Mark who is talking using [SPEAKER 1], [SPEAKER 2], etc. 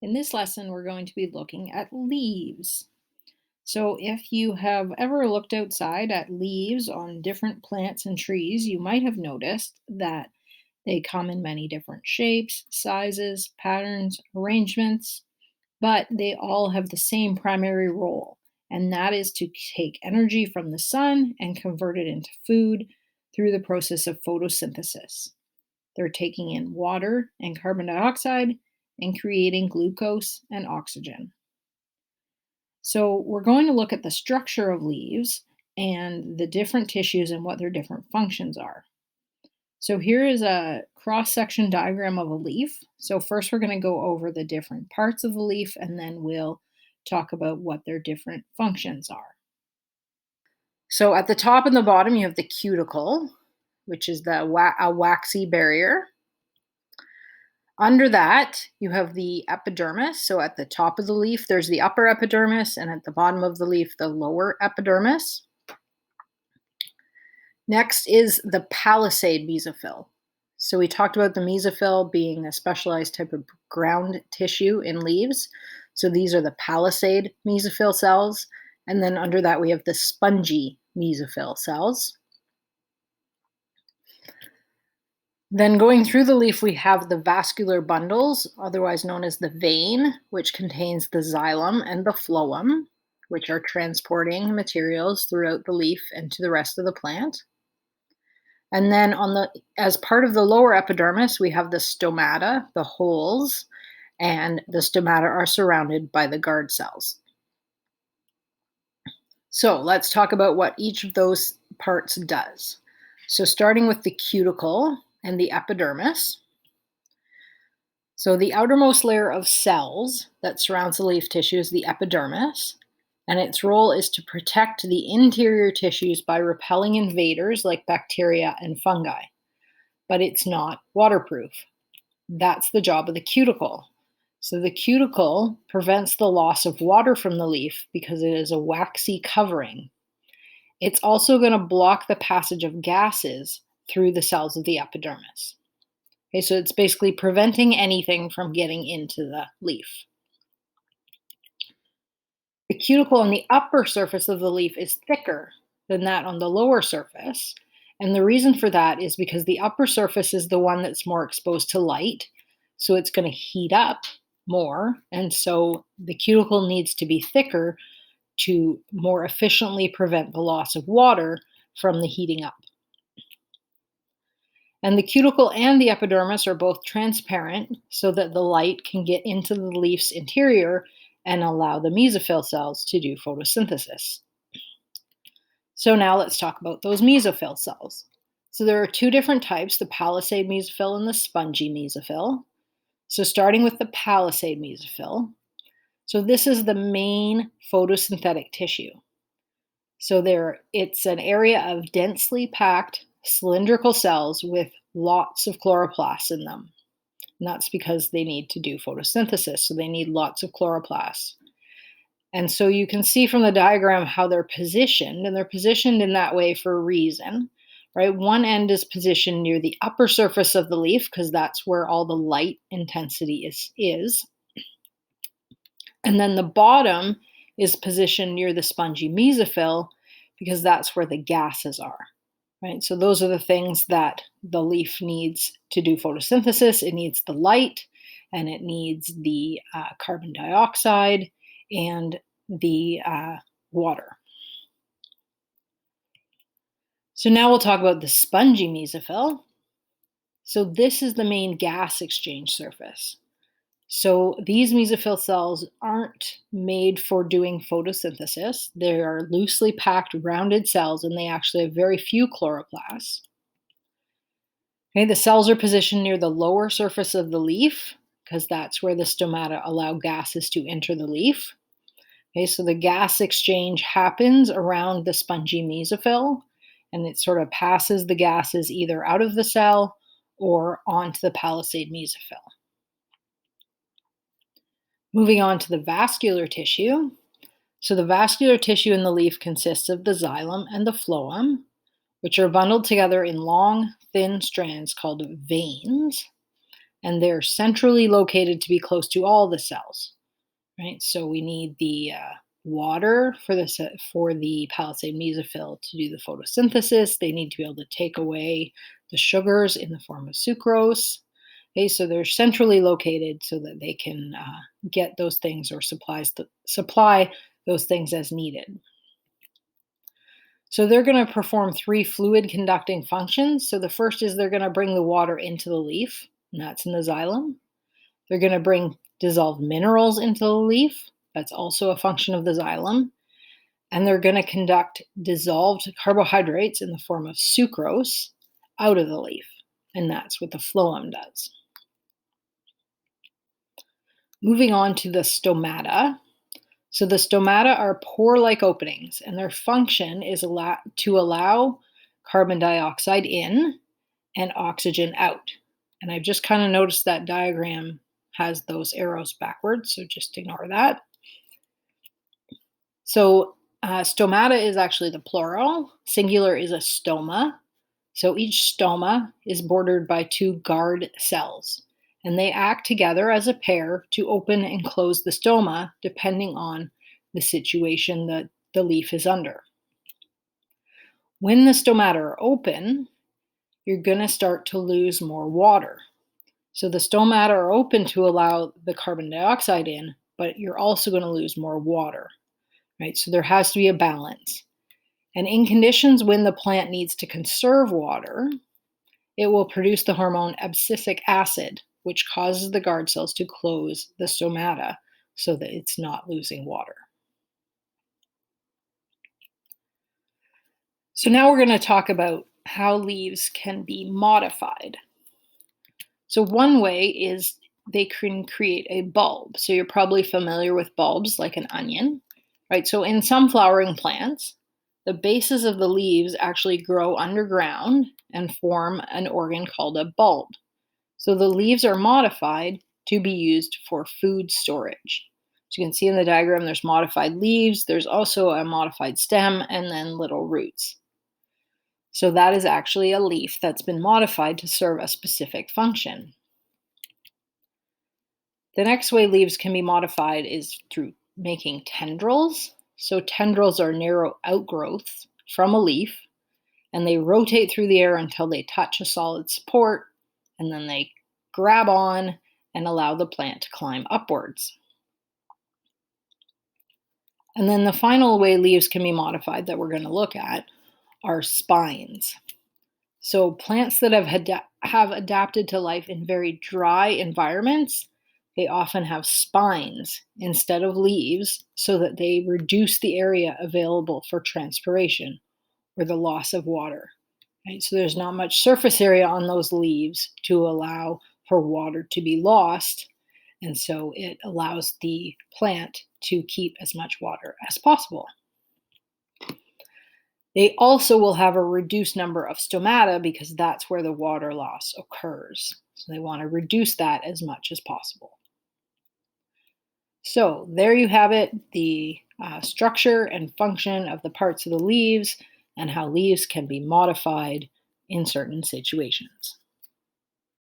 [SPEAKER 1] In this lesson, we're going to be looking at leaves. So, if you have ever looked outside at leaves on different plants and trees, you might have noticed that they come in many different shapes, sizes, patterns, arrangements, but they all have the same primary role, and that is to take energy from the sun and convert it into food through the process of photosynthesis. They're taking in water and carbon dioxide and creating glucose and oxygen. So, we're going to look at the structure of leaves and the different tissues and what their different functions are. So, here is a cross section diagram of a leaf. So, first, we're going to go over the different parts of the leaf and then we'll talk about what their different functions are. So, at the top and the bottom, you have the cuticle, which is a waxy barrier. Under that, you have the epidermis. So at the top of the leaf, there's the upper epidermis, and at the bottom of the leaf, the lower epidermis. Next is the palisade mesophyll. So we talked about the mesophyll being a specialized type of ground tissue in leaves. So these are the palisade mesophyll cells. And then under that, we have the spongy mesophyll cells. Then going through the leaf, we have the vascular bundles, otherwise known as the vein, which contains the xylem and the phloem, which are transporting materials throughout the leaf and to the rest of the plant. And then as part of the lower epidermis, we have the stomata, the holes, and the stomata are surrounded by the guard cells. So let's talk about what each of those parts does. So starting with the cuticle and the epidermis. So the outermost layer of cells that surrounds the leaf tissue is the epidermis, and its role is to protect the interior tissues by repelling invaders like bacteria and fungi. But it's not waterproof. That's the job of the cuticle. So the cuticle prevents the loss of water from the leaf because it is a waxy covering. It's also going to block the passage of gases through the cells of the epidermis. Okay, so it's basically preventing anything from getting into the leaf. The cuticle on the upper surface of the leaf is thicker than that on the lower surface. And the reason for that is because the upper surface is the one that's more exposed to light. So it's going to heat up more. And so the cuticle needs to be thicker to more efficiently prevent the loss of water from the heating up. And the cuticle and the epidermis are both transparent so that the light can get into the leaf's interior and allow the mesophyll cells to do photosynthesis. So now let's talk about those mesophyll cells. So there are two different types, the palisade mesophyll and the spongy mesophyll. So starting with the palisade mesophyll. So this is the main photosynthetic tissue. So it's an area of densely packed cylindrical cells with lots of chloroplasts in them. And that's because they need to do photosynthesis, so they need lots of chloroplasts. And so you can see from the diagram how they're positioned, and they're positioned in that way for a reason, right? One end is positioned near the upper surface of the leaf because that's where all the light intensity is. And then the bottom is positioned near the spongy mesophyll because that's where the gases are. Right, so those are the things that the leaf needs to do photosynthesis. It needs the light, and it needs the carbon dioxide and the water. So now we'll talk about the spongy mesophyll. So this is the main gas exchange surface. So these mesophyll cells aren't made for doing photosynthesis. They are loosely packed, rounded cells, and they actually have very few chloroplasts. Okay, the cells are positioned near the lower surface of the leaf because that's where the stomata allow gases to enter the leaf. Okay, so the gas exchange happens around the spongy mesophyll, and it sort of passes the gases either out of the cell or onto the palisade mesophyll. Moving on to the vascular tissue. So the vascular tissue in the leaf consists of the xylem and the phloem, which are bundled together in long, thin strands called veins. and they're centrally located to be close to all the cells, right? So we need the water for the palisade mesophyll to do the photosynthesis. They need to be able to take away the sugars in the form of sucrose. Okay, so they're centrally located so that they can get those things or supply those things as needed. So they're going to perform three fluid conducting functions. So the first is they're going to bring the water into the leaf, and that's in the xylem. They're going to bring dissolved minerals into the leaf. That's also a function of the xylem. And they're going to conduct dissolved carbohydrates in the form of sucrose out of the leaf. And that's what the phloem does. Moving on to the stomata. So the stomata are pore-like openings, and their function is to allow carbon dioxide in and oxygen out. And I've just kind of noticed that diagram has those arrows backwards, so just ignore that. So stomata is actually the plural. Singular is a stoma. So each stoma is bordered by two guard cells, and they act together as a pair to open and close the stoma depending on the situation that the leaf is under. When the stomata are open, you're going to start to lose more water. So the stomata are open to allow the carbon dioxide in, but you're also going to lose more water, right? So there has to be a balance. And in conditions when the plant needs to conserve water, it will produce the hormone abscisic acid, which causes the guard cells to close the stomata so that it's not losing water. So now we're going to talk about how leaves can be modified. So one way is they can create a bulb. So you're probably familiar with bulbs like an onion, right? So in some flowering plants, the bases of the leaves actually grow underground and form an organ called a bulb. So the leaves are modified to be used for food storage. So you can see in the diagram there's modified leaves, there's also a modified stem, and then little roots. So that is actually a leaf that's been modified to serve a specific function. The next way leaves can be modified is through making tendrils. So tendrils are narrow outgrowths from a leaf, and they rotate through the air until they touch a solid support, and then they grab on and allow the plant to climb upwards. And then the final way leaves can be modified that we're going to look at are spines. So plants that have adapted to life in very dry environments, they often have spines instead of leaves so that they reduce the area available for transpiration or the loss of water. Right? So there's not much surface area on those leaves to allow for water to be lost, and so it allows the plant to keep as much water as possible. They also will have a reduced number of stomata because that's where the water loss occurs. So they want to reduce that as much as possible. So there you have it, the structure and function of the parts of the leaves and how leaves can be modified in certain situations.